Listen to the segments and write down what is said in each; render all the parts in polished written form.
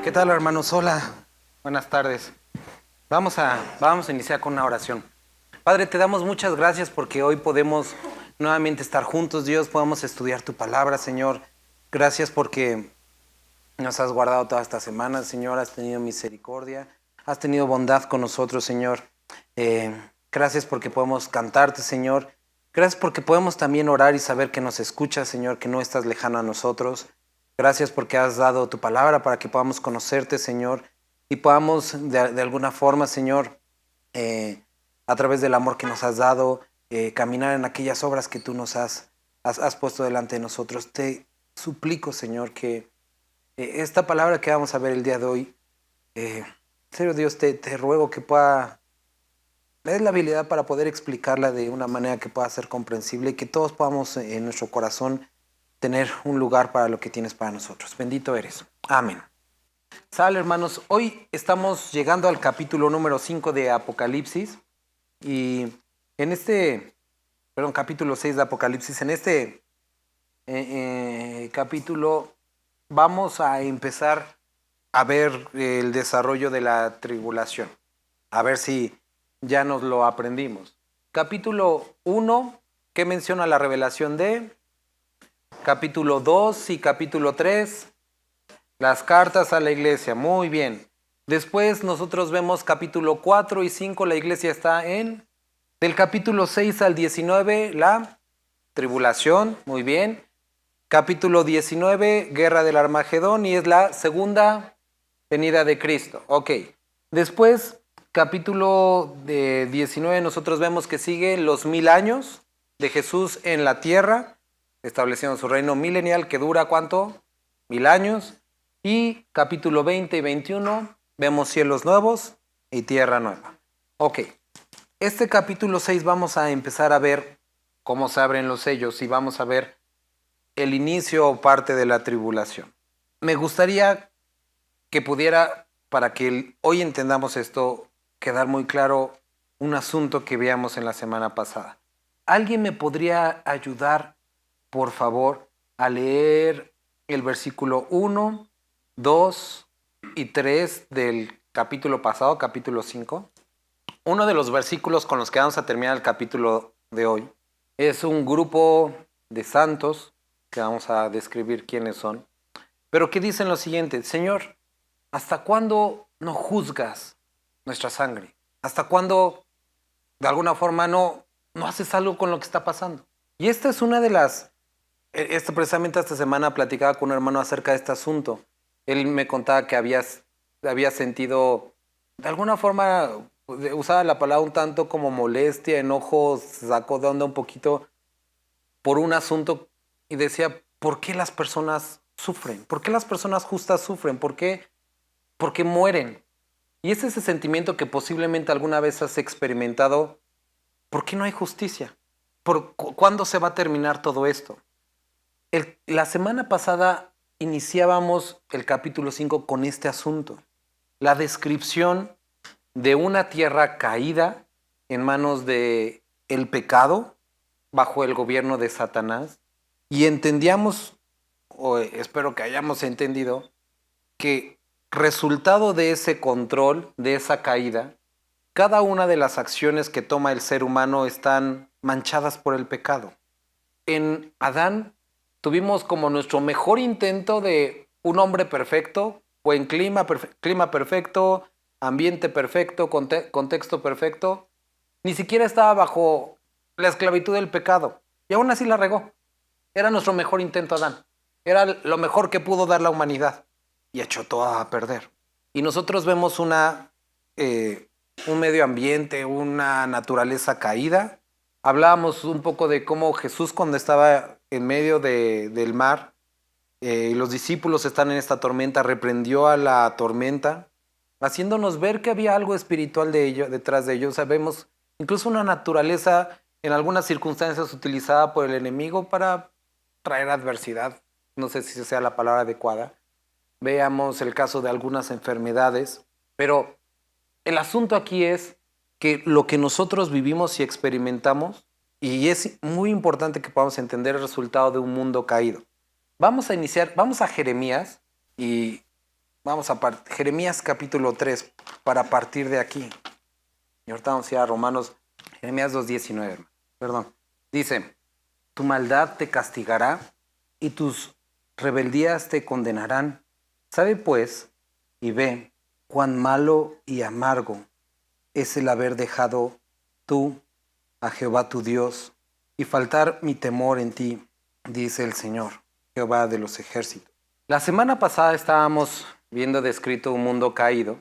¿Qué tal, hermanos? Hola, buenas tardes. Vamos a iniciar con una oración. Padre, te damos muchas gracias porque hoy podemos nuevamente estar juntos, Dios, podemos estudiar tu palabra, Señor. Gracias porque nos has guardado toda esta semana, Señor, has tenido misericordia, has tenido bondad con nosotros, Señor. Gracias porque podemos cantarte, Señor. Gracias porque podemos también orar y saber que nos escuchas, Señor, que no estás lejano a nosotros. Gracias porque has dado tu palabra para que podamos conocerte, Señor, y podamos de alguna forma, Señor, a través del amor que nos has dado, caminar en aquellas obras que tú nos has puesto delante de nosotros. Te suplico, Señor, que esta palabra que vamos a ver el día de hoy, en serio, Dios, te ruego que me des la habilidad para poder explicarla de una manera que pueda ser comprensible y que todos podamos en nuestro corazón tener un lugar para lo que tienes para nosotros. Bendito eres. Amén. Sale, hermanos. Hoy estamos llegando al capítulo número 5 de Apocalipsis. Y en capítulo 6 de Apocalipsis. En este capítulo vamos a empezar a ver el desarrollo de la tribulación. A ver si ya nos lo aprendimos. Capítulo 1, ¿qué menciona la revelación de? Capítulo 2 y capítulo 3, las cartas a la iglesia. Muy bien. Después nosotros vemos capítulo 4 y 5, la iglesia está en... Del capítulo 6 al 19, la tribulación. Muy bien. Capítulo 19, guerra del Armagedón, y es la segunda venida de Cristo. Ok. Después, capítulo 19, nosotros vemos que sigue los 1000 años de Jesús en la tierra, estableciendo su reino milenial que dura, ¿cuánto? 1000 años. Y capítulo 20 y 21, vemos cielos nuevos y tierra nueva. Ok. Este capítulo 6 vamos a empezar a ver cómo se abren los sellos y vamos a ver el inicio o parte de la tribulación. Me gustaría que pudiera, para que hoy entendamos esto, quedar muy claro un asunto que veamos en la semana pasada. ¿Alguien me podría ayudar, por favor, a leer el versículo 1, 2 y 3 del capítulo pasado, capítulo 5? Uno de los versículos con los que vamos a terminar el capítulo de hoy es un grupo de santos, que vamos a describir quiénes son, pero que dicen lo siguiente: Señor, ¿hasta cuándo no juzgas nuestra sangre? ¿Hasta cuándo de alguna forma no haces algo con lo que está pasando? Y esta es una de las... precisamente esta semana platicaba con un hermano acerca de este asunto. Él me contaba que había sentido, de alguna forma, usaba la palabra un tanto como molestia, enojo, sacó de onda un poquito por un asunto y decía, ¿por qué las personas sufren? ¿Por qué las personas justas sufren? ¿Por qué mueren? Y es ese sentimiento que posiblemente alguna vez has experimentado. ¿Por qué no hay justicia? ¿Cuándo se va a terminar todo esto? La semana pasada iniciábamos el capítulo 5 con este asunto. La descripción de una tierra caída en manos de el pecado, bajo el gobierno de Satanás. Y entendíamos, o espero que hayamos entendido, que resultado de ese control, de esa caída, cada una de las acciones que toma el ser humano están manchadas por el pecado. En Adán tuvimos como nuestro mejor intento de un hombre perfecto, buen clima perfecto, ambiente perfecto, contexto perfecto. Ni siquiera estaba bajo la esclavitud del pecado. Y aún así la regó. Era nuestro mejor intento, Adán. Era lo mejor que pudo dar la humanidad. Y echó todo a perder. Y nosotros vemos un medio ambiente, una naturaleza caída. Hablábamos un poco de cómo Jesús, cuando estaba en medio del mar, y los discípulos están en esta tormenta, reprendió a la tormenta, haciéndonos ver que había algo espiritual detrás de ellos. Sabemos incluso una naturaleza en algunas circunstancias utilizada por el enemigo para traer adversidad. No sé si sea la palabra adecuada. Veamos el caso de algunas enfermedades, pero el asunto aquí es que lo que nosotros vivimos y experimentamos, y es muy importante que podamos entender el resultado de un mundo caído. Vamos a iniciar, vamos a Jeremías y vamos a Jeremías capítulo 3 para partir de aquí. Y ahorita vamos a ir a Romanos, Jeremías 2:19, perdón. Dice, tu maldad te castigará y tus rebeldías te condenarán. Sabe pues y ve cuán malo y amargo es el haber dejado tú a Jehová tu Dios y faltar mi temor en ti, dice el Señor, Jehová de los ejércitos. La semana pasada estábamos viendo descrito un mundo caído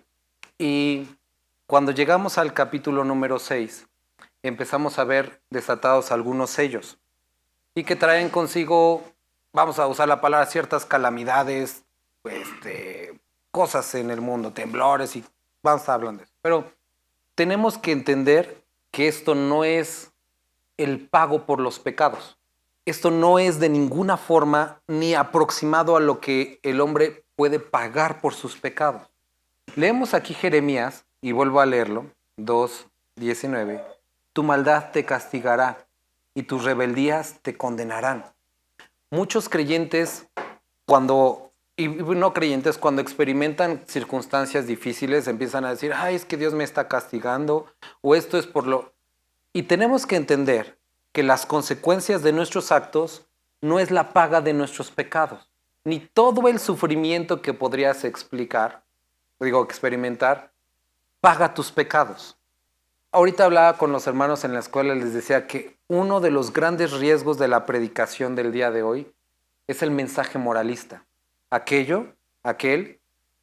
y cuando llegamos al capítulo número 6 empezamos a ver desatados algunos sellos y que traen consigo, vamos a usar la palabra, ciertas calamidades, cosas en el mundo, temblores, y vamos a estar hablando de eso. Pero tenemos que entender que esto no es el pago por los pecados. Esto no es de ninguna forma ni aproximado a lo que el hombre puede pagar por sus pecados. Leemos aquí Jeremías, y vuelvo a leerlo, 2:19. Tu maldad te castigará y tus rebeldías te condenarán. Muchos creyentes, y no creyentes, cuando experimentan circunstancias difíciles, empiezan a decir, ay, es que Dios me está castigando, o esto es por lo... Y tenemos que entender que las consecuencias de nuestros actos no es la paga de nuestros pecados, ni todo el sufrimiento que podrías experimentar, paga tus pecados. Ahorita hablaba con los hermanos en la escuela y les decía que uno de los grandes riesgos de la predicación del día de hoy es el mensaje moralista. Aquel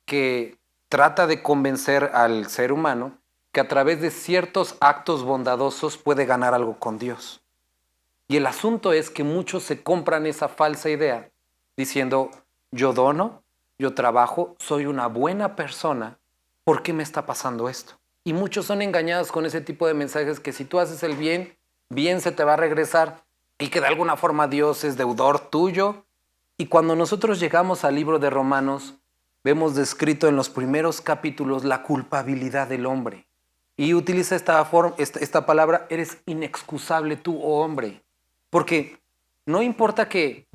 que trata de convencer al ser humano que a través de ciertos actos bondadosos puede ganar algo con Dios. Y el asunto es que muchos se compran esa falsa idea diciendo, yo dono, yo trabajo, soy una buena persona, ¿por qué me está pasando esto? Y muchos son engañados con ese tipo de mensajes que si tú haces el bien, bien se te va a regresar y que de alguna forma Dios es deudor tuyo. Y cuando nosotros llegamos al libro de Romanos, vemos descrito en los primeros capítulos la culpabilidad del hombre. Y utiliza esta palabra, eres inexcusable tú, oh hombre. Porque no importa que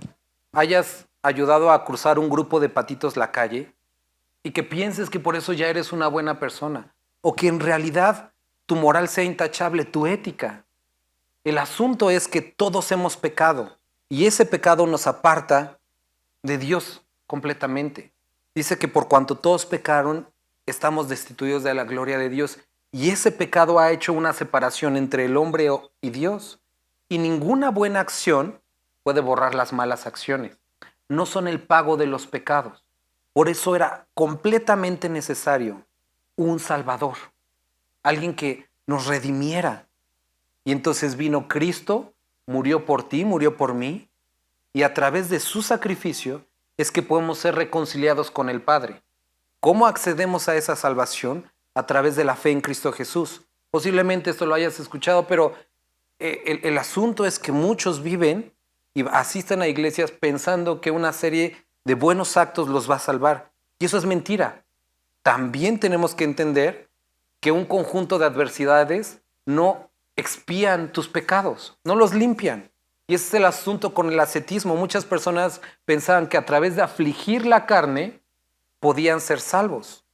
hayas ayudado a cruzar un grupo de patitos la calle y que pienses que por eso ya eres una buena persona, o que en realidad tu moral sea intachable, tu ética. El asunto es que todos hemos pecado y ese pecado nos aparta de Dios completamente. Dice que por cuanto todos pecaron, estamos destituidos de la gloria de Dios. Y ese pecado ha hecho una separación entre el hombre y Dios. Y ninguna buena acción puede borrar las malas acciones. No son el pago de los pecados. Por eso era completamente necesario un Salvador. Alguien que nos redimiera. Y entonces vino Cristo, murió por ti, murió por mí. Y a través de su sacrificio es que podemos ser reconciliados con el Padre. ¿Cómo accedemos a esa salvación? A través de la fe en Cristo Jesús. Posiblemente esto lo hayas escuchado, pero el asunto es que muchos viven y asisten a iglesias pensando que una serie de buenos actos los va a salvar. Y eso es mentira. También tenemos que entender que un conjunto de adversidades no expían tus pecados, no los limpian. Y ese es el asunto con el ascetismo. Muchas personas pensaban que a través de afligir la carne podían ser salvos.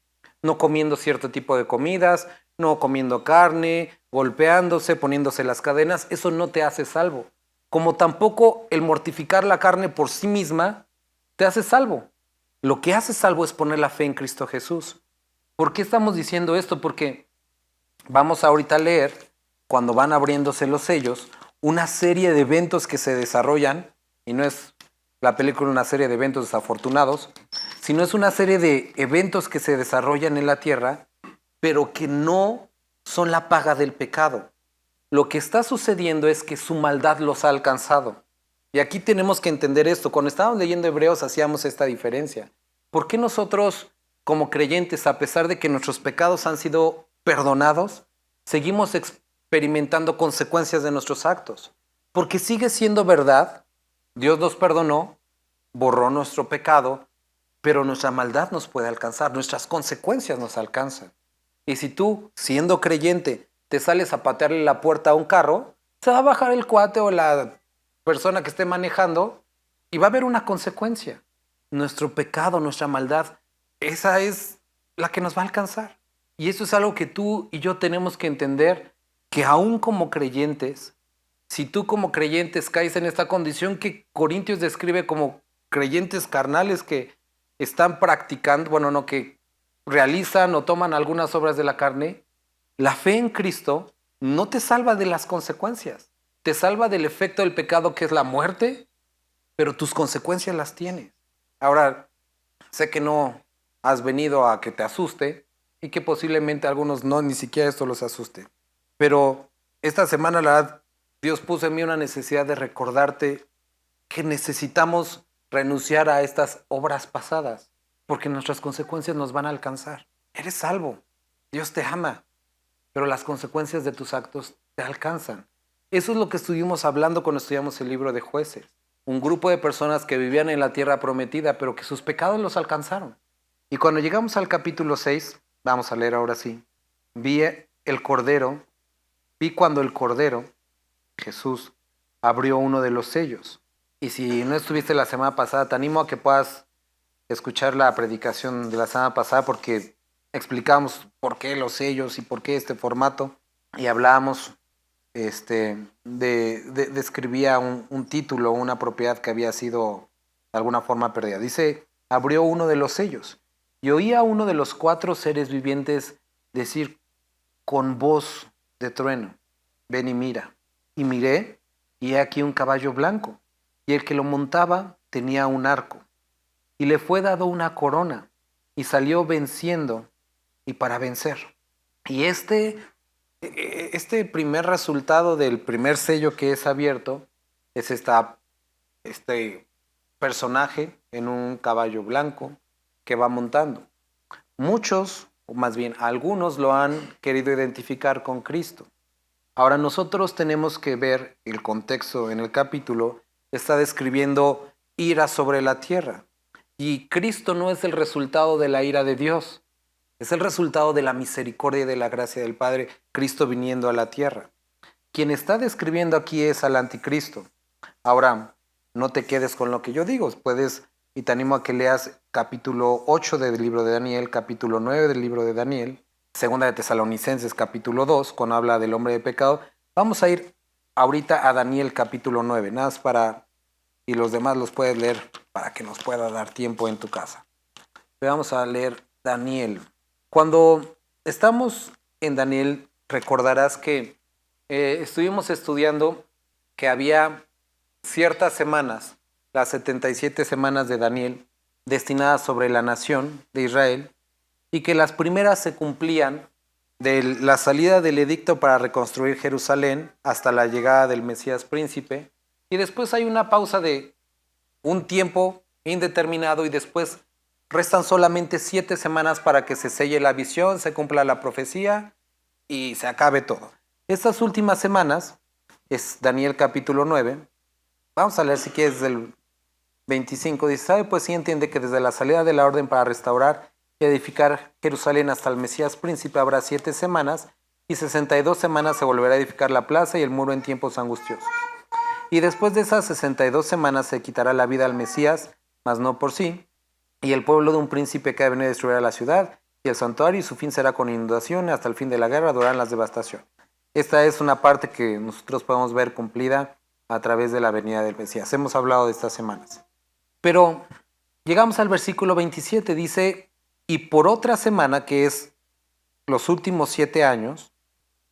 No comiendo cierto tipo de comidas, no comiendo carne, golpeándose, poniéndose las cadenas, eso no te hace salvo. Como tampoco el mortificar la carne por sí misma te hace salvo. Lo que hace salvo es poner la fe en Cristo Jesús. ¿Por qué estamos diciendo esto? Porque vamos ahorita a leer, cuando van abriéndose los sellos, una serie de eventos que se desarrollan, y no es la película una serie de eventos desafortunados, sino es una serie de eventos que se desarrollan en la tierra, pero que no son la paga del pecado. Lo que está sucediendo es que su maldad los ha alcanzado. Y aquí tenemos que entender esto. Cuando estábamos leyendo Hebreos hacíamos esta diferencia. ¿Por qué nosotros, como creyentes, a pesar de que nuestros pecados han sido perdonados, seguimos experimentando consecuencias de nuestros actos? Porque sigue siendo verdad, Dios nos perdonó, borró nuestro pecado, pero nuestra maldad nos puede alcanzar, nuestras consecuencias nos alcanzan. Y si tú, siendo creyente, te sales a patearle la puerta a un carro, se va a bajar el cuate o la persona que esté manejando Y va a haber una consecuencia. Nuestro pecado, nuestra maldad, esa es la que nos va a alcanzar. Y eso es algo que tú y yo tenemos que entender, que aún como creyentes, si tú como creyentes caes en esta condición que Corintios describe como creyentes carnales que están practicando, bueno, no, que realizan o toman algunas obras de la carne, la fe en Cristo no te salva de las consecuencias, te salva del efecto del pecado que es la muerte, pero tus consecuencias las tienes. Ahora, sé que no has venido a que te asuste y que posiblemente a algunos no, ni siquiera esto los asuste, pero esta semana la verdad, Dios puso en mí una necesidad de recordarte que necesitamos renunciar a estas obras pasadas, porque nuestras consecuencias nos van a alcanzar. Eres salvo, Dios te ama, pero las consecuencias de tus actos te alcanzan. Eso es lo que estuvimos hablando cuando estudiamos el libro de Jueces. Un grupo de personas que vivían en la tierra prometida, pero que sus pecados los alcanzaron. Y cuando llegamos al capítulo 6, vamos a leer ahora sí, vi cuando el Cordero, Jesús, abrió uno de los sellos. Y si no estuviste la semana pasada, te animo a que puedas escuchar la predicación de la semana pasada porque explicamos por qué los sellos y por qué este formato. Y hablábamos, describía un título, una propiedad que había sido de alguna forma perdida. Dice, abrió uno de los sellos. Y oí a uno de los 4 seres vivientes decir con voz de trueno, ven y mira. Y miré, y he aquí un caballo blanco, y el que lo montaba tenía un arco, y le fue dado una corona, y salió venciendo y para vencer. Y este primer resultado del primer sello que es abierto es este personaje en un caballo blanco que va montando. Muchos, o más bien algunos, lo han querido identificar con Cristo. Ahora nosotros tenemos que ver el contexto en el capítulo, está describiendo ira sobre la tierra. Y Cristo no es el resultado de la ira de Dios, es el resultado de la misericordia y de la gracia del Padre, Cristo viniendo a la tierra. Quien está describiendo aquí es al anticristo. Ahora, no te quedes con lo que yo digo, puedes, y te animo a que leas capítulo 8 del libro de Daniel, capítulo 9 del libro de Daniel, segunda de Tesalonicenses capítulo 2, cuando habla del hombre de pecado. Vamos a ir ahorita a Daniel capítulo 9, nada más para, y los demás los puedes leer para que nos pueda dar tiempo en tu casa. Vamos a leer Daniel. Cuando estamos en Daniel, recordarás que estuvimos estudiando que había ciertas semanas, las 77 semanas de Daniel, destinadas sobre la nación de Israel, y que las primeras se cumplían de la salida del edicto para reconstruir Jerusalén hasta la llegada del Mesías príncipe, y después hay una pausa de un tiempo indeterminado y después restan solamente 7 semanas para que se selle la visión, se cumpla la profecía y se acabe todo. Estas últimas semanas es Daniel capítulo 9. Vamos a leer si quieres del 25. Dice, ¿sabe? Pues sí entiende que desde la salida de la orden para restaurar y edificar Jerusalén hasta el Mesías príncipe habrá 7 semanas y 62 semanas se volverá a edificar la plaza y el muro en tiempos angustiosos. Y después de esas 62 semanas se quitará la vida al Mesías, mas no por sí, y el pueblo de un príncipe que ha venido a destruir a la ciudad y el santuario, y su fin será con inundación, y hasta el fin de la guerra durarán las devastaciones. Esta es una parte que nosotros podemos ver cumplida a través de la venida del Mesías. Hemos hablado de estas semanas. Pero llegamos al versículo 27, dice, y por otra semana, que es los últimos 7 años,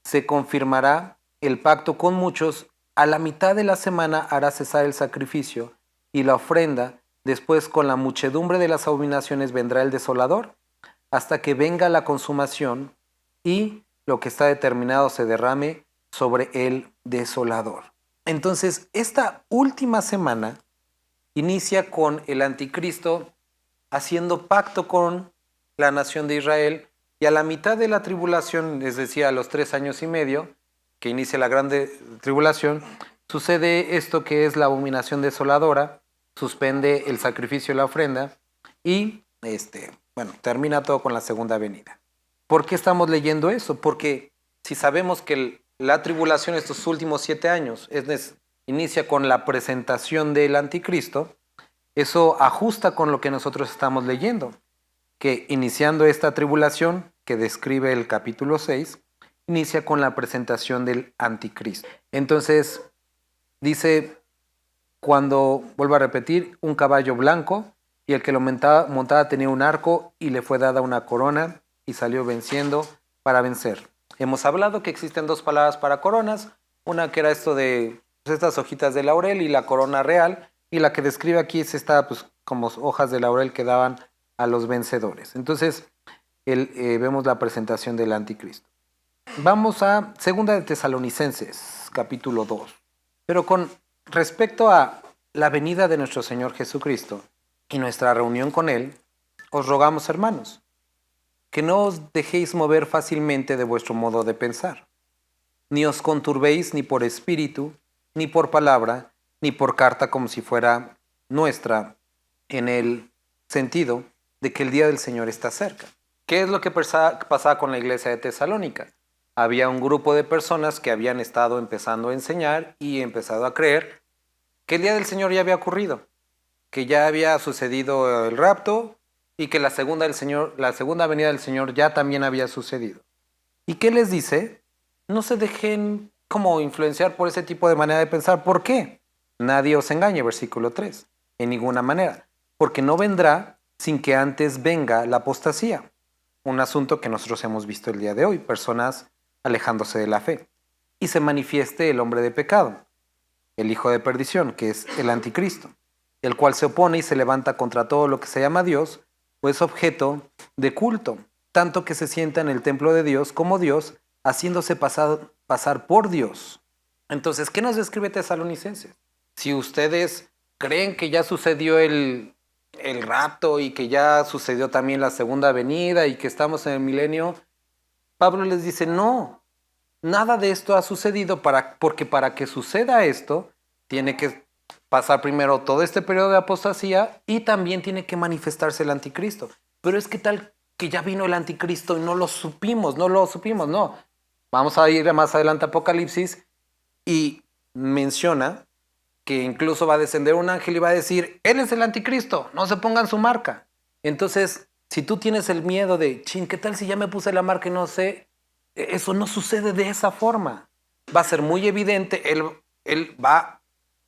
se confirmará el pacto con muchos. A la mitad de la semana hará cesar el sacrificio y la ofrenda. Después, con la muchedumbre de las abominaciones, vendrá el desolador, hasta que venga la consumación y lo que está determinado se derrame sobre el desolador. Entonces, esta última semana inicia con el anticristo haciendo pacto con la nación de Israel, y a la mitad de la tribulación, es decir, a los 3 años y medio, que inicia la grande tribulación, sucede esto que es la abominación desoladora, suspende el sacrificio y la ofrenda, y termina todo con la segunda venida. ¿Por qué estamos leyendo eso? Porque si sabemos que la tribulación estos últimos 7 años inicia con la presentación del anticristo, Eso ajusta con lo que nosotros estamos leyendo, que iniciando esta tribulación que describe el capítulo 6, inicia con la presentación del anticristo. Entonces, dice, cuando, vuelvo a repetir, un caballo blanco, y el que lo montaba tenía un arco y le fue dada una corona y salió venciendo para vencer. Hemos hablado que existen dos palabras para coronas, una que era esto de pues, estas hojitas de laurel y la corona real, y la que describe aquí es esta pues como hojas de laurel que daban a los vencedores. Entonces vemos la presentación del anticristo. Vamos a 2 de Tesalonicenses, capítulo 2. Pero con respecto a la venida de nuestro Señor Jesucristo y nuestra reunión con Él, os rogamos, hermanos, que no os dejéis mover fácilmente de vuestro modo de pensar, ni os conturbéis ni por espíritu, ni por palabra, ni por carta como si fuera nuestra, en el sentido de que el día del Señor está cerca. ¿Qué es lo que pasaba con la iglesia de Tesalónica? Había un grupo de personas que habían estado empezando a enseñar y empezado a creer que el día del Señor ya había ocurrido, que ya había sucedido el rapto y que la segunda venida del Señor ya también había sucedido. ¿Y qué les dice? No se dejen como influenciar por ese tipo de manera de pensar. ¿Por qué? Nadie os engañe, versículo 3. En ninguna manera. Porque no vendrá sin que antes venga la apostasía. Un asunto que nosotros hemos visto el día de hoy. Personas alejándose de la fe. Y se manifieste el hombre de pecado, el hijo de perdición, que es el anticristo, el cual se opone y se levanta contra todo lo que se llama Dios, o es objeto de culto, tanto que se sienta en el templo de Dios como Dios, haciéndose pasar por Dios. Entonces, ¿qué nos describe Tesalonicenses? Si ustedes creen que ya sucedió el rapto y que ya sucedió también la segunda venida y que estamos en el milenio, Pablo les dice, no, nada de esto ha sucedido porque para que suceda esto, tiene que pasar primero todo este periodo de apostasía y también tiene que manifestarse el anticristo. Pero es que tal que ya vino el anticristo y no lo supimos, no. Vamos a ir más adelante a Apocalipsis y menciona que incluso va a descender un ángel y va a decir, él es el anticristo, no se pongan su marca. Entonces, si tú tienes el miedo de, ¿qué tal si ya me puse la marca y no sé? Eso no sucede de esa forma. Va a ser muy evidente, él va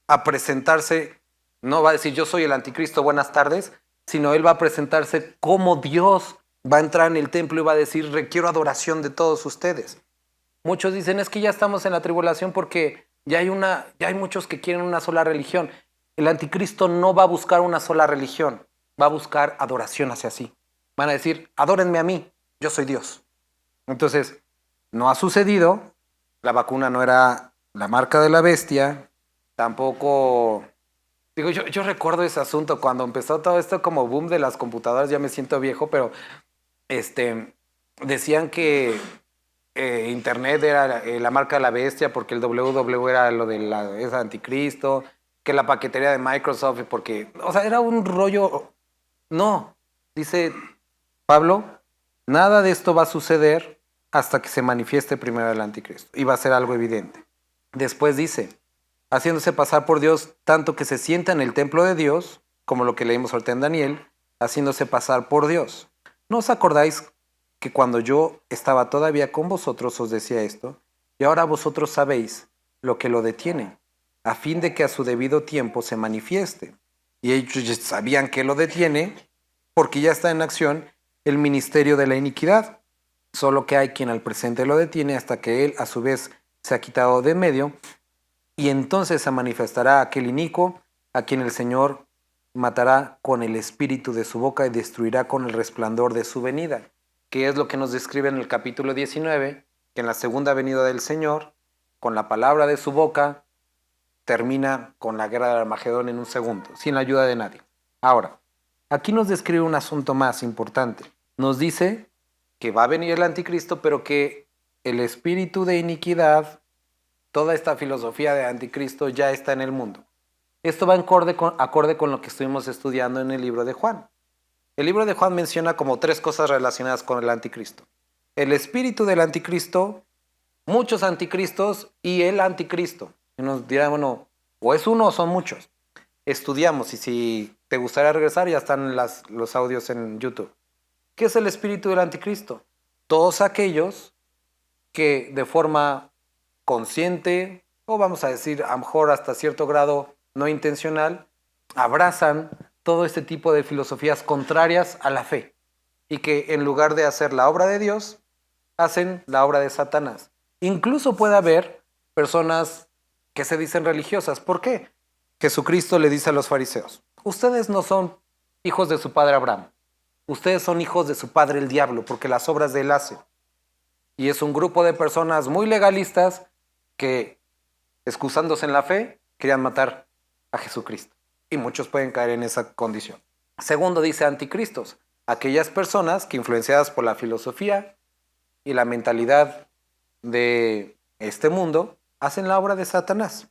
a presentarse, no va a decir yo soy el anticristo, buenas tardes, sino él va a presentarse como Dios, va a entrar en el templo y va a decir requiero adoración de todos ustedes. Muchos dicen es que ya estamos en la tribulación porque ya hay muchos que quieren una sola religión. El anticristo no va a buscar una sola religión, va a buscar adoración hacia sí. Van a decir, adórenme a mí, yo soy Dios. Entonces, no ha sucedido, la vacuna no era la marca de la bestia, tampoco... Digo, yo recuerdo ese asunto cuando empezó todo esto como boom de las computadoras, ya me siento viejo, pero decían que Internet era la marca de la bestia porque el www era lo de es anticristo, que la paquetería de Microsoft, porque, o sea, era un rollo. No, dice Pablo, nada de esto va a suceder hasta que se manifieste primero el anticristo y va a ser algo evidente. Después dice, haciéndose pasar por Dios tanto que se sienta en el templo de Dios, como lo que leímos ahorita en Daniel, haciéndose pasar por Dios. ¿No os acordáis que cuando yo estaba todavía con vosotros os decía esto? Y ahora vosotros sabéis lo que lo detiene, a fin de que a su debido tiempo se manifieste. Y ellos ya sabían que lo detiene porque ya está en acción el ministerio de la iniquidad. Solo que hay quien al presente lo detiene hasta que él a su vez se ha quitado de en medio, y entonces se manifestará aquel inicuo a quien el Señor matará con el espíritu de su boca y destruirá con el resplandor de su venida, que es lo que nos describe en el capítulo 19, que en la segunda venida del Señor, con la palabra de su boca, termina con la guerra de Armagedón en un segundo, sin la ayuda de nadie. Ahora, aquí nos describe un asunto más importante. Nos dice que va a venir el anticristo, pero que el espíritu de iniquidad, toda esta filosofía de anticristo ya está en el mundo. Esto va acorde con lo que estuvimos estudiando en el libro de Juan. El libro de Juan menciona como 3 cosas relacionadas con el anticristo. El espíritu del anticristo, muchos anticristos y el anticristo. Y nos dirán, bueno, o es uno o son muchos. estudiamos, y si te gustaría regresar, ya están los audios en YouTube. ¿Qué es el espíritu del anticristo? Todos aquellos que de forma consciente, o vamos a decir a lo mejor hasta cierto grado no intencional, abrazan todo este tipo de filosofías contrarias a la fe, y que en lugar de hacer la obra de Dios, hacen la obra de Satanás. Incluso puede haber personas que se dicen religiosas. ¿Por qué? Jesucristo le dice a los fariseos: ustedes no son hijos de su padre Abraham, ustedes son hijos de su padre el diablo, porque las obras de él hace. Y es un grupo de personas muy legalistas que, excusándose en la fe, querían matar a Jesucristo. Y muchos pueden caer en esa condición. Segundo, dice anticristos, aquellas personas que, influenciadas por la filosofía y la mentalidad de este mundo, hacen la obra de Satanás.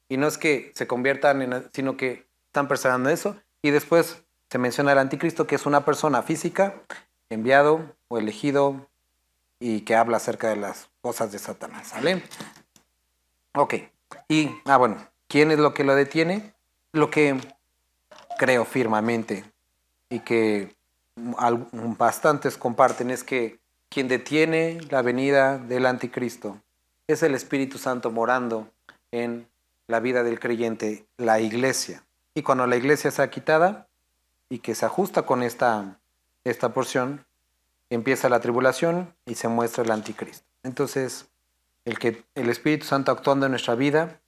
Y no es que se conviertan sino que están perseverando en eso. Y después se menciona el anticristo, que es una persona física, enviado o elegido, y que habla acerca de las cosas de Satanás. ¿Sale? Ok. Y, bueno, ¿quién es lo que lo detiene? Lo que creo firmemente y que bastantes comparten es que quien detiene la venida del anticristo es el Espíritu Santo morando en la vida del creyente, la iglesia. Y cuando la iglesia sea quitada y que se ajusta con esta porción, empieza la tribulación y se muestra el anticristo. Entonces, el Espíritu Santo actuando en nuestra vida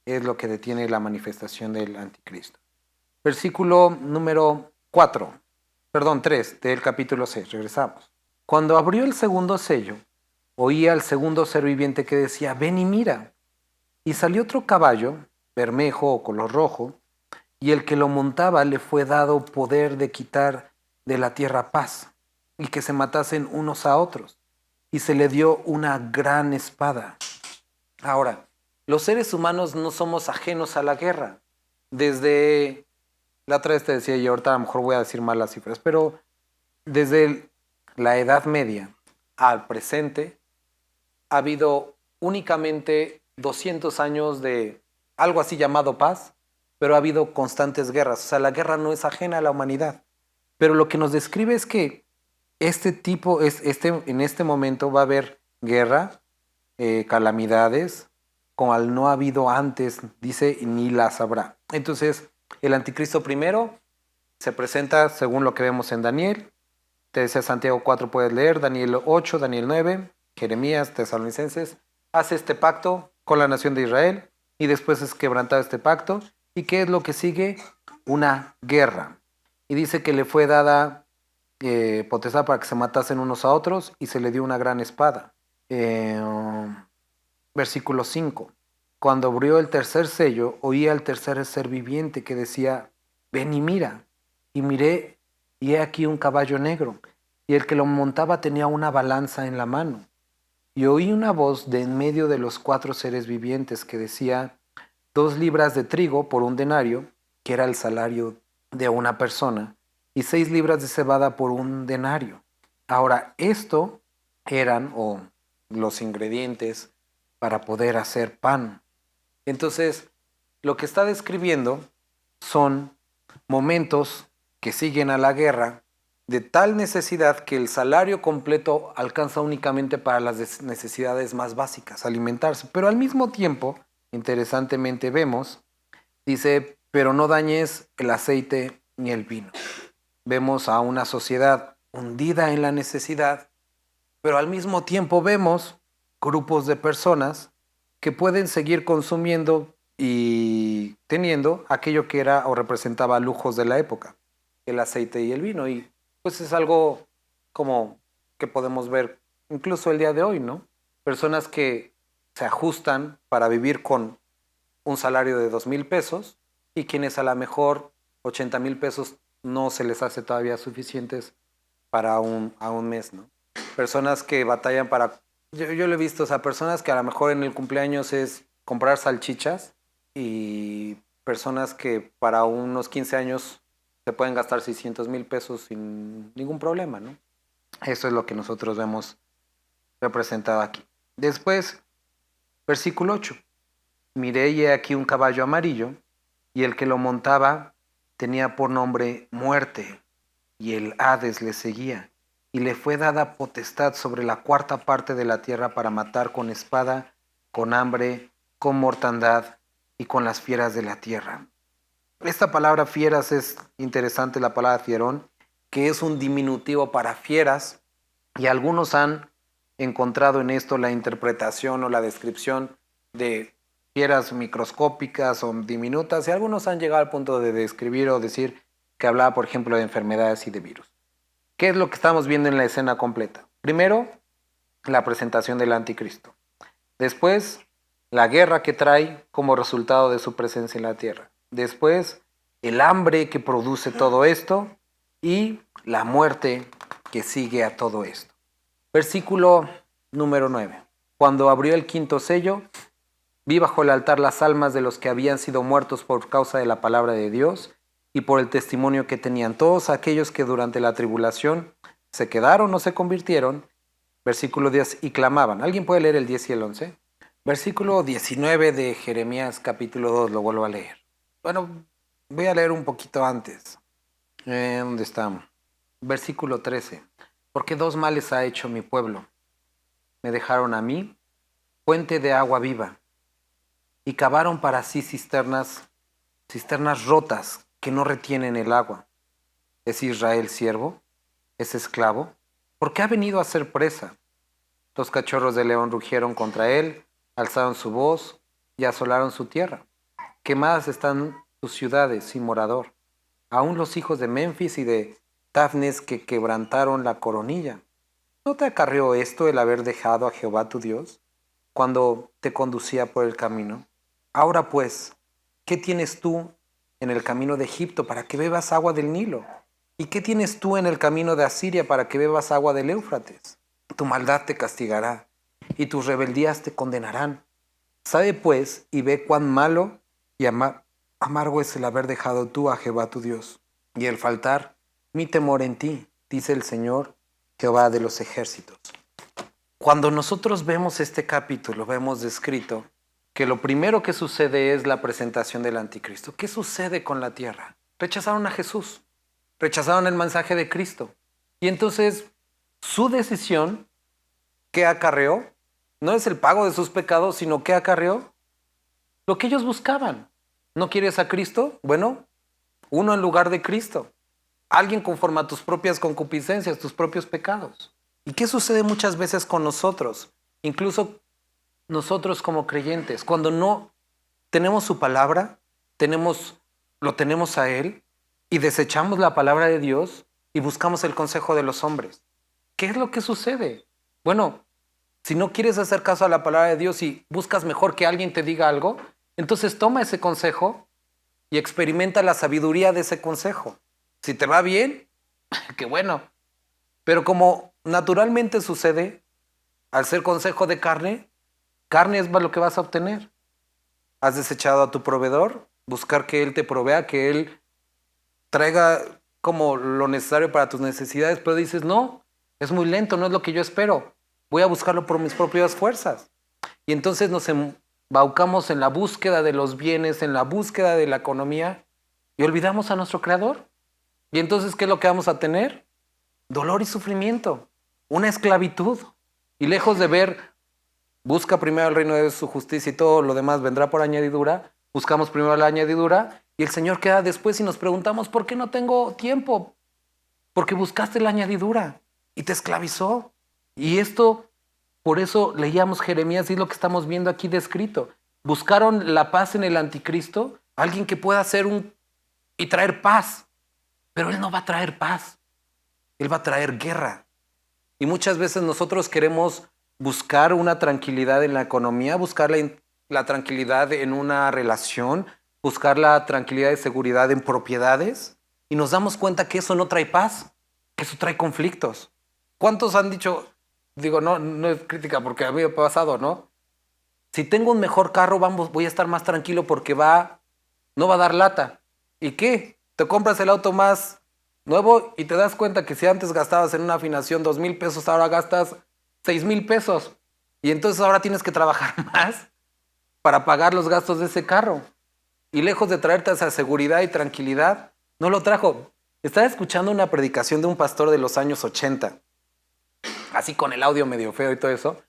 es lo que detiene la manifestación del anticristo. Versículo número 3 del capítulo 6. Regresamos. Cuando abrió el segundo sello, oí al segundo ser viviente que decía: ven y mira. Y salió otro caballo, bermejo o color rojo, y el que lo montaba le fue dado poder de quitar de la tierra paz, y que se matasen unos a otros, y se le dio una gran espada. Ahora, los seres humanos no somos ajenos a la guerra. Desde, la otra vez te decía, y ahorita a lo mejor voy a decir mal las cifras, pero desde la Edad Media al presente ha habido únicamente 200 años de algo así llamado paz, pero ha habido constantes guerras. O sea, la guerra no es ajena a la humanidad. Pero lo que nos describe es que en este momento va a haber guerra, calamidades, como no ha habido antes, dice, ni las habrá. Entonces, el anticristo primero se presenta según lo que vemos en Daniel. Te decía Santiago 4, puedes leer, Daniel 8, Daniel 9, Jeremías, Tesalonicenses. Hace este pacto con la nación de Israel y después es quebrantado este pacto. ¿Y qué es lo que sigue? Una guerra. Y dice que le fue dada potestad para que se matasen unos a otros y se le dio una gran espada. Versículo 5. Cuando abrió el tercer sello, oí al tercer ser viviente que decía: ven y mira. Y miré, y he aquí un caballo negro, y el que lo montaba tenía una balanza en la mano. Y oí una voz de en medio de los 4 seres vivientes que decía: 2 libras de trigo por un denario, que era el salario de una persona, y 6 libras de cebada por un denario. Ahora, esto eran los ingredientes para poder hacer pan. Entonces, lo que está describiendo son momentos que siguen a la guerra, de tal necesidad que el salario completo alcanza únicamente para las necesidades más básicas, alimentarse. Pero al mismo tiempo, interesantemente vemos, dice: pero no dañes el aceite ni el vino. Vemos a una sociedad hundida en la necesidad, pero al mismo tiempo vemos grupos de personas que pueden seguir consumiendo y teniendo aquello que era o representaba lujos de la época, el aceite y el vino. Y pues es algo como que podemos ver incluso el día de hoy, ¿no? Personas que se ajustan para vivir con un salario de 2,000 pesos y quienes a lo mejor 80,000 pesos no se les hace todavía suficientes para a un mes, ¿no? Personas que batallan para... Yo lo he visto, o sea, personas que a lo mejor en el cumpleaños es comprar salchichas, y personas que para unos 15 años se pueden gastar 600,000 pesos sin ningún problema, ¿no? Eso es lo que nosotros vemos representado aquí. Después, versículo 8. Miré y he aquí un caballo amarillo, y el que lo montaba tenía por nombre Muerte, y el Hades le seguía, y le fue dada potestad sobre la cuarta parte de la tierra para matar con espada, con hambre, con mortandad y con las fieras de la tierra. Esta palabra fieras es interesante, la palabra fierón, que es un diminutivo para fieras, y algunos han encontrado en esto la interpretación o la descripción de fieras microscópicas o diminutas, y algunos han llegado al punto de describir o decir que hablaba, por ejemplo, de enfermedades y de virus. ¿Qué es lo que estamos viendo en la escena completa? Primero, la presentación del anticristo. Después, la guerra que trae como resultado de su presencia en la tierra. Después, el hambre que produce todo esto y la muerte que sigue a todo esto. Versículo número 9. Cuando abrió el quinto sello, vi bajo el altar las almas de los que habían sido muertos por causa de la palabra de Dios y por el testimonio que tenían. Todos aquellos que durante la tribulación se quedaron o se convirtieron. Versículo 10, y clamaban. ¿Alguien puede leer el 10 y el 11? Versículo 19 de Jeremías capítulo 2, lo vuelvo a leer. Bueno, voy a leer un poquito antes. ¿Dónde estamos? Versículo 13. Porque dos males ha hecho mi pueblo. Me dejaron a mí, fuente de agua viva, y cavaron para sí cisternas rotas que no retienen el agua. ¿Es Israel siervo? ¿Es esclavo? ¿Por qué ha venido a ser presa? Los cachorros de león rugieron contra él, alzaron su voz y asolaron su tierra. Quemadas están sus ciudades sin morador. Aún los hijos de Memphis y de Tafnes que quebrantaron la coronilla. ¿No te acarreó esto el haber dejado a Jehová tu Dios cuando te conducía por el camino? Ahora pues, ¿qué tienes tú en el camino de Egipto para que bebas agua del Nilo? ¿Y qué tienes tú en el camino de Asiria para que bebas agua del Éufrates? Tu maldad te castigará y tus rebeldías te condenarán. Sabe pues y ve cuán malo y amargo es el haber dejado tú a Jehová tu Dios y el faltar mi temor en ti, dice el Señor Jehová de los ejércitos. Cuando nosotros vemos este capítulo, vemos descrito que lo primero que sucede es la presentación del anticristo. ¿Qué sucede con la tierra? Rechazaron a Jesús, rechazaron el mensaje de Cristo. Y entonces su decisión, ¿qué acarreó? No es el pago de sus pecados, sino ¿qué acarreó? Lo que ellos buscaban. ¿No quieres a Cristo? Bueno, uno en lugar de Cristo. Alguien conforme a tus propias concupiscencias, tus propios pecados. ¿Y qué sucede muchas veces con nosotros? Incluso nosotros como creyentes, cuando no tenemos su palabra, lo tenemos a Él y desechamos la palabra de Dios y buscamos el consejo de los hombres. ¿Qué es lo que sucede? Bueno, si no quieres hacer caso a la palabra de Dios y buscas mejor que alguien te diga algo, entonces toma ese consejo y experimenta la sabiduría de ese consejo. Si te va bien, qué bueno. Pero como naturalmente sucede, al ser consejo de carne es lo que vas a obtener. Has desechado a tu proveedor, buscar que Él te provea, que Él traiga como lo necesario para tus necesidades, pero dices, no, es muy lento, no es lo que yo espero. Voy a buscarlo por mis propias fuerzas. Y entonces nos embaucamos en la búsqueda de los bienes, en la búsqueda de la economía, y olvidamos a nuestro Creador. Y entonces, ¿qué es lo que vamos a tener? Dolor y sufrimiento, una esclavitud. Y lejos de ver, busca primero el reino de su justicia y todo lo demás vendrá por añadidura, buscamos primero la añadidura y el Señor queda después y nos preguntamos, ¿por qué no tengo tiempo? Porque buscaste la añadidura y te esclavizó. Y esto, por eso leíamos Jeremías y es lo que estamos viendo aquí descrito. Buscaron la paz en el anticristo, alguien que pueda hacer y traer paz. Pero Él no va a traer paz, Él va a traer guerra. Y muchas veces nosotros queremos buscar una tranquilidad en la economía, buscar la tranquilidad en una relación, buscar la tranquilidad y seguridad en propiedades, y nos damos cuenta que eso no trae paz, que eso trae conflictos. ¿Cuántos han dicho, digo, no es crítica porque a mí me ha pasado, ¿no? Si tengo un mejor carro, voy a estar más tranquilo porque no va a dar lata. ¿Y qué? Te compras el auto más nuevo y te das cuenta que si antes gastabas en una afinación 2,000 pesos, ahora gastas 6,000 pesos. Y entonces ahora tienes que trabajar más para pagar los gastos de ese carro. Y lejos de traerte esa seguridad y tranquilidad, no lo trajo. Estaba escuchando una predicación de un pastor de los años 80, así con el audio medio feo y todo eso,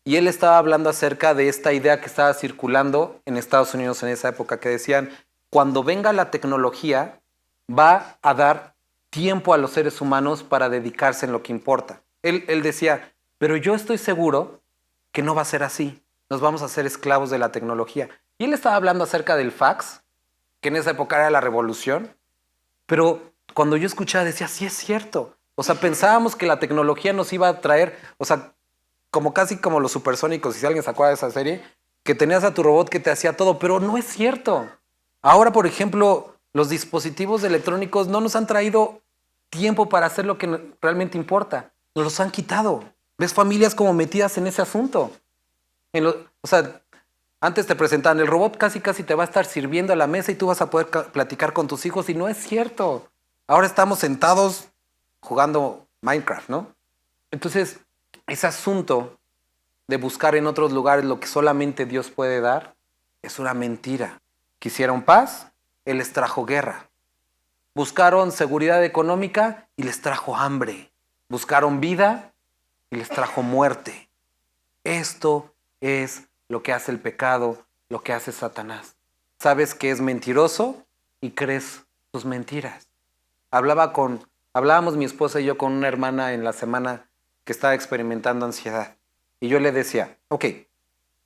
y él estaba hablando acerca de esta idea que estaba circulando en Estados Unidos en esa época, que decían, cuando venga la tecnología, va a dar tiempo a los seres humanos para dedicarse en lo que importa. Él decía, pero yo estoy seguro que no va a ser así. Nos vamos a hacer esclavos de la tecnología. Y él estaba hablando acerca del fax, que en esa época era la revolución, pero cuando yo escuchaba decía, sí es cierto. O sea, pensábamos que la tecnología nos iba a traer, o sea, como casi como los supersónicos, si alguien se acuerda de esa serie, que tenías a tu robot que te hacía todo, pero no es cierto. Ahora, por ejemplo, los dispositivos electrónicos no nos han traído tiempo para hacer lo que realmente importa. Nos los han quitado. Ves familias como metidas en ese asunto. O sea, antes te presentaban, el robot casi te va a estar sirviendo a la mesa y tú vas a poder platicar con tus hijos y no es cierto. Ahora estamos sentados jugando Minecraft, ¿no? Entonces, ese asunto de buscar en otros lugares lo que solamente Dios puede dar es una mentira. Quisieron paz, Él les trajo guerra. Buscaron seguridad económica y les trajo hambre. Buscaron vida y les trajo muerte. Esto es lo que hace el pecado, lo que hace Satanás. Sabes que es mentiroso y crees sus mentiras. Hablábamos mi esposa y yo con una hermana en la semana que estaba experimentando ansiedad. Y yo le decía, ok,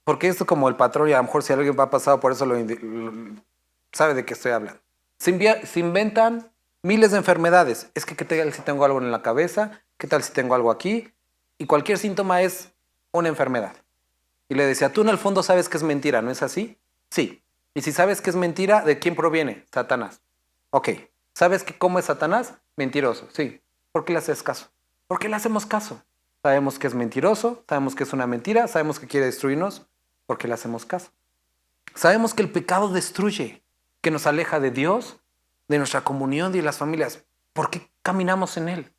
porque esto como el patrón, y a lo mejor si alguien va pasado por eso sabe de qué estoy hablando. Se inventan miles de enfermedades. Es que qué tal si tengo algo en la cabeza, qué tal si tengo algo aquí, y cualquier síntoma es una enfermedad. Y le decía, tú en el fondo sabes que es mentira, ¿no es así? Sí. Y si sabes que es mentira, ¿de quién proviene? Satanás. Ok. ¿Sabes cómo es Satanás? Mentiroso, sí. ¿Por qué le haces caso? ¿Por qué le hacemos caso? Sabemos que es mentiroso, sabemos que es una mentira, sabemos que quiere destruirnos, ¿por qué le hacemos caso? Sabemos que el pecado destruye, que nos aleja de Dios, de nuestra comunión y de las familias. ¿Por qué caminamos en él?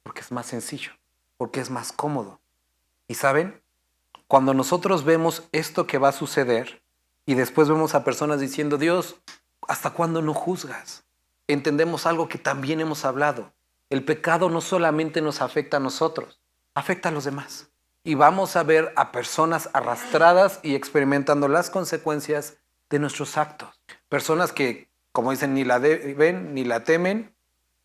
Porque es más sencillo, porque es más cómodo. ¿Y saben? Cuando nosotros vemos esto que va a suceder y después vemos a personas diciendo, Dios, ¿hasta cuándo no juzgas? Entendemos algo que también hemos hablado. El pecado no solamente nos afecta a nosotros, afecta a los demás. Y vamos a ver a personas arrastradas y experimentando las consecuencias de nuestros actos. Personas que, como dicen, ni la ven ni la temen,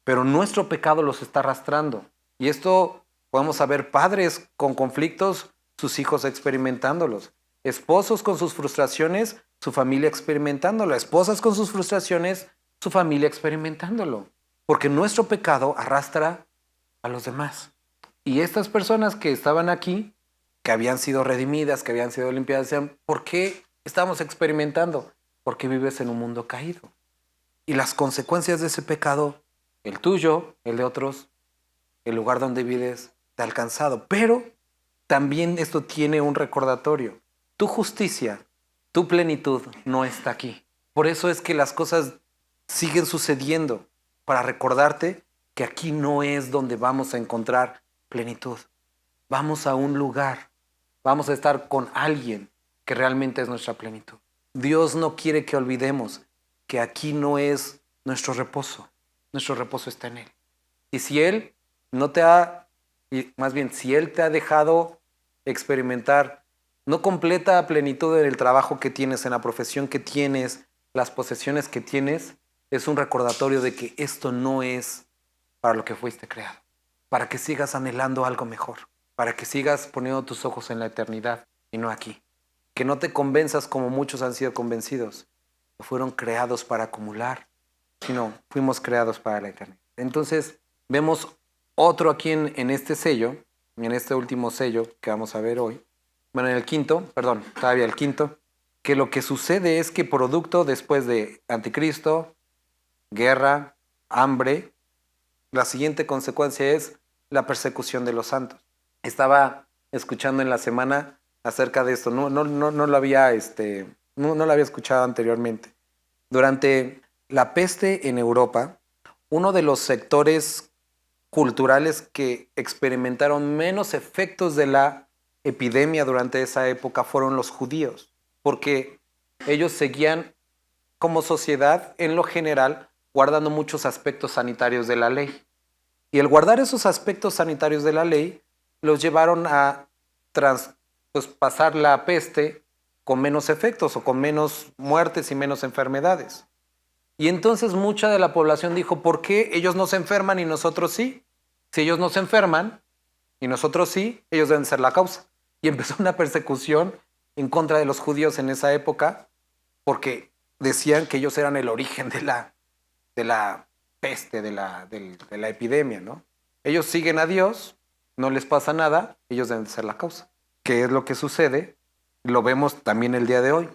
pero nuestro pecado los está arrastrando. Y esto podemos saber padres con conflictos, sus hijos experimentándolos. Esposos con sus frustraciones, su familia experimentándolo. Esposas con sus frustraciones, su familia experimentándolo. Porque nuestro pecado arrastra a los demás. Y estas personas que estaban aquí, que habían sido redimidas, que habían sido limpiadas, decían, ¿por qué estamos experimentando? Porque vives en un mundo caído. Y las consecuencias de ese pecado, el tuyo, el de otros, el lugar donde vives, te ha alcanzado. Pero también esto tiene un recordatorio. Tu justicia, tu plenitud no está aquí. Por eso es que las cosas siguen sucediendo, para recordarte que aquí no es donde vamos a encontrar plenitud. Vamos a un lugar, vamos a estar con alguien que realmente es nuestra plenitud. Dios no quiere que olvidemos que aquí no es nuestro reposo está en Él. Y si Él no te ha, más bien, si Él te ha dejado experimentar no completa plenitud en el trabajo que tienes, en la profesión que tienes, las posesiones que tienes, es un recordatorio de que esto no es para lo que fuiste creado, para que sigas anhelando algo mejor, para que sigas poniendo tus ojos en la eternidad y no aquí. Que no te convenzas como muchos han sido convencidos, que fueron creados para acumular, sino fuimos creados para la eternidad. Entonces vemos otro aquí en este sello, en este último sello que vamos a ver hoy, bueno, en el quinto, todavía el quinto, que lo que sucede es que producto después de anticristo, guerra, hambre, la siguiente consecuencia es la persecución de los santos. Estaba escuchando en la semana acerca de esto, no lo había no lo había escuchado anteriormente. Durante la peste en Europa, uno de los sectores culturales que experimentaron menos efectos de la epidemia durante esa época fueron los judíos, porque ellos seguían como sociedad, en lo general, guardando muchos aspectos sanitarios de la ley. Y el guardar esos aspectos sanitarios de la ley los llevaron a pasar la peste con menos efectos o con menos muertes y menos enfermedades. Y entonces mucha de la población dijo, ¿por qué ellos no se enferman y nosotros sí? Si ellos no se enferman y nosotros sí, ellos deben ser la causa. Y empezó una persecución en contra de los judíos en esa época porque decían que ellos eran el origen de la peste, de la epidemia, ¿no? Ellos siguen a Dios, no les pasa nada, ellos deben ser la causa. ¿Qué es lo que sucede? Lo vemos también el día de hoy.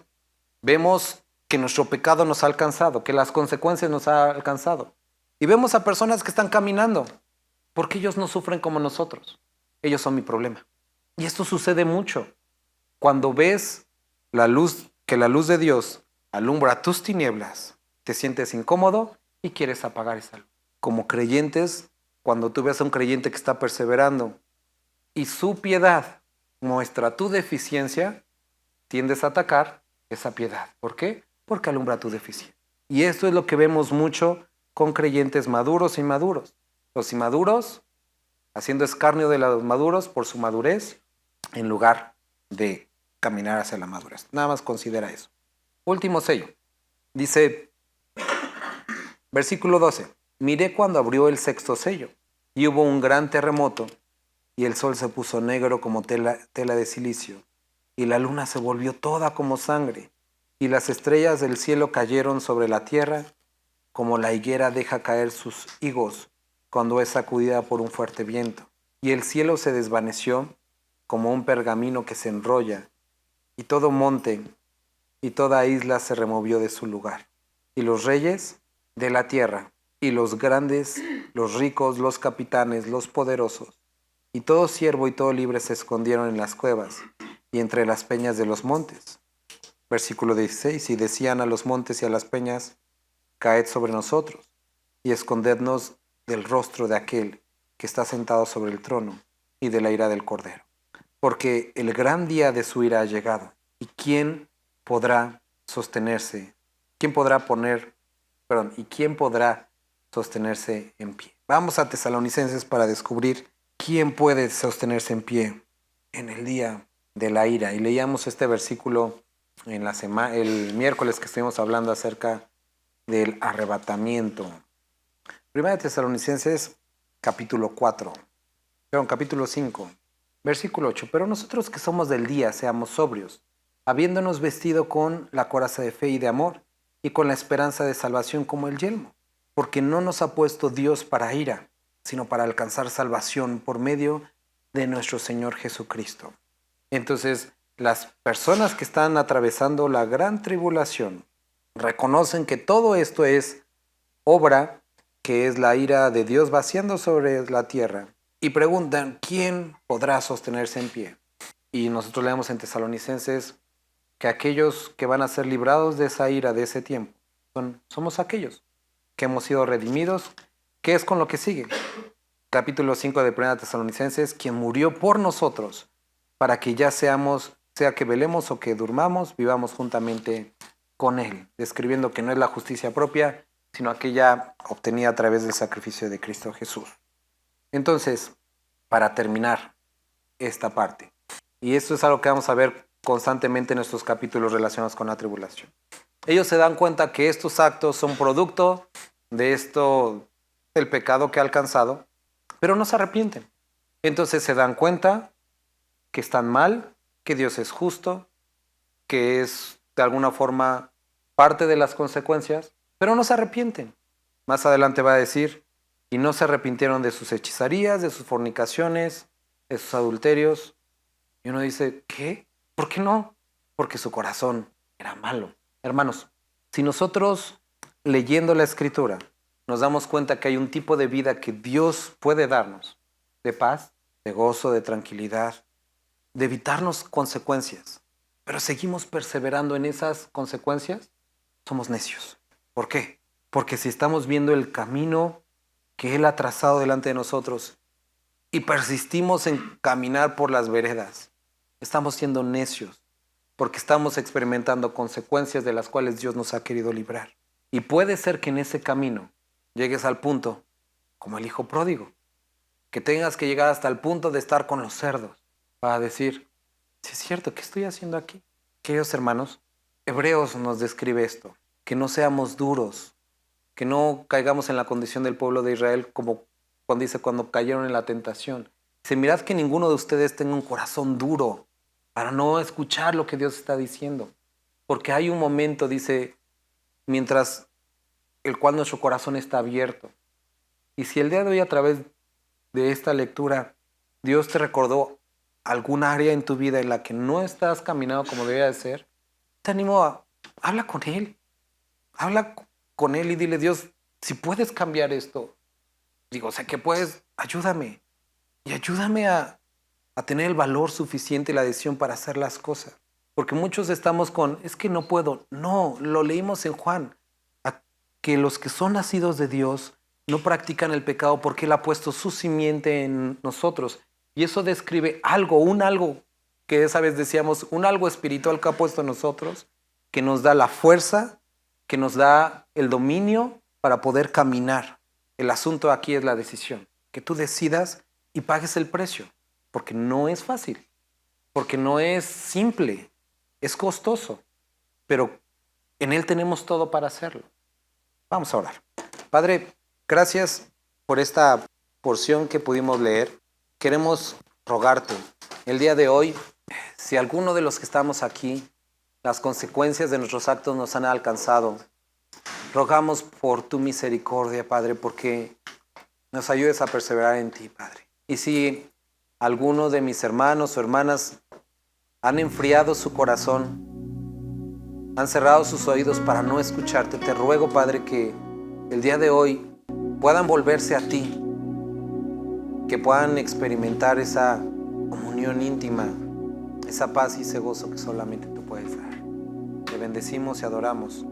Vemos que nuestro pecado nos ha alcanzado, que las consecuencias nos han alcanzado. Y vemos a personas que están caminando, porque ellos no sufren como nosotros. Ellos son mi problema. Y esto sucede mucho. Cuando ves la luz, que la luz de Dios alumbra tus tinieblas, te sientes incómodo y quieres apagar esa luz. Como creyentes, cuando tú ves a un creyente que está perseverando y su piedad muestra tu deficiencia, tiendes a atacar esa piedad. ¿Por qué? Porque alumbra tu deficiencia. Y esto es lo que vemos mucho con creyentes maduros e inmaduros. Los inmaduros haciendo escarnio de los maduros por su madurez en lugar de caminar hacia la madurez. Nada más considera eso. Último sello. Dice, versículo 12. Miré cuando abrió el sexto sello y hubo un gran terremoto y el sol se puso negro como tela de silicio y la luna se volvió toda como sangre y las estrellas del cielo cayeron sobre la tierra como la higuera deja caer sus higos cuando es sacudida por un fuerte viento. Y el cielo se desvaneció como un pergamino que se enrolla, y todo monte y toda isla se removió de su lugar. Y los reyes de la tierra, y los grandes, los ricos, los capitanes, los poderosos, y todo siervo y todo libre se escondieron en las cuevas y entre las peñas de los montes. Versículo 16. Y decían a los montes y a las peñas, caed sobre nosotros, y escondednos del rostro de aquel que está sentado sobre el trono y de la ira del Cordero. Porque el gran día de su ira ha llegado. ¿Y quién podrá sostenerse? ¿Quién podrá sostenerse en pie? Vamos a Tesalonicenses para descubrir quién puede sostenerse en pie en el día de la ira. Y leíamos este versículo en el miércoles que estuvimos hablando acerca del arrebatamiento. Primera de Tesalonicenses, capítulo 5, versículo 8. Pero nosotros que somos del día, seamos sobrios, habiéndonos vestido con la coraza de fe y de amor, y con la esperanza de salvación como el yelmo, porque no nos ha puesto Dios para ira, sino para alcanzar salvación por medio de nuestro Señor Jesucristo. Entonces, las personas que están atravesando la gran tribulación reconocen que todo esto es obra, que es la ira de Dios vaciando sobre la tierra, y preguntan, ¿quién podrá sostenerse en pie? Y nosotros leemos en Tesalonicenses que aquellos que van a ser librados de esa ira, de ese tiempo, somos aquellos que hemos sido redimidos. ¿Qué es con lo que sigue? Capítulo 5 de Primera Tesalonicenses, quien murió por nosotros, para que ya sea que velemos o que durmamos, vivamos juntamente con Él, describiendo que no es la justicia propia, sino aquella obtenida a través del sacrificio de Cristo Jesús. Entonces, para terminar esta parte, y esto es algo que vamos a ver constantemente en estos capítulos relacionados con la tribulación, ellos se dan cuenta que estos actos son producto de del pecado que ha alcanzado, pero no se arrepienten. Entonces se dan cuenta que están mal, que Dios es justo, que es de alguna forma parte de las consecuencias, pero no se arrepienten. Más adelante va a decir, y no se arrepintieron de sus hechizarías, de sus fornicaciones, de sus adulterios. Y uno dice, ¿qué? ¿Por qué no? Porque su corazón era malo. Hermanos, si nosotros leyendo la Escritura nos damos cuenta que hay un tipo de vida que Dios puede darnos, de paz, de gozo, de tranquilidad, de evitarnos consecuencias, pero seguimos perseverando en esas consecuencias, somos necios. ¿Por qué? Porque si estamos viendo el camino que Él ha trazado delante de nosotros y persistimos en caminar por las veredas, estamos siendo necios. porque estamos experimentando consecuencias de las cuales Dios nos ha querido librar. Y puede ser que en ese camino llegues al punto, como el hijo pródigo, que tengas que llegar hasta el punto de estar con los cerdos para decir, si es cierto, ¿qué estoy haciendo aquí? Queridos hermanos, Hebreos nos describe esto, que no seamos duros, que no caigamos en la condición del pueblo de Israel como cuando dice cuando cayeron en la tentación. Dice, mirad que ninguno de ustedes tenga un corazón duro para no escuchar lo que Dios está diciendo. Porque hay un momento, dice, mientras el cual nuestro corazón está abierto. Y si el día de hoy a través de esta lectura Dios te recordó algún área en tu vida en la que no estás caminando como debería de ser, te animo a habla con Él. Habla con Él y dile, Dios, si puedes cambiar esto, digo, sé que puedes, ayúdame. Y ayúdame a tener el valor suficiente y la decisión para hacer las cosas. Porque muchos estamos con, es que no puedo. No, lo leímos en Juan. A que los que son nacidos de Dios no practican el pecado porque Él ha puesto su simiente en nosotros. Y eso describe algo, un algo que esa vez decíamos, un algo espiritual que ha puesto en nosotros, que nos da la fuerza, que nos da el dominio para poder caminar. El asunto aquí es la decisión. Que tú decidas y pagues el precio. Porque no es fácil. Porque no es simple. Es costoso. Pero en Él tenemos todo para hacerlo. Vamos a orar. Padre, gracias por esta porción que pudimos leer. Queremos rogarte el día de hoy, si alguno de los que estamos aquí, las consecuencias de nuestros actos nos han alcanzado, rogamos por tu misericordia, Padre, porque nos ayudes a perseverar en ti, Padre. Y si alguno de mis hermanos o hermanas han enfriado su corazón, han cerrado sus oídos para no escucharte, te ruego, Padre, que el día de hoy puedan volverse a ti, que puedan experimentar esa comunión íntima, esa paz y ese gozo que solamente tú puedes dar. Te bendecimos y adoramos.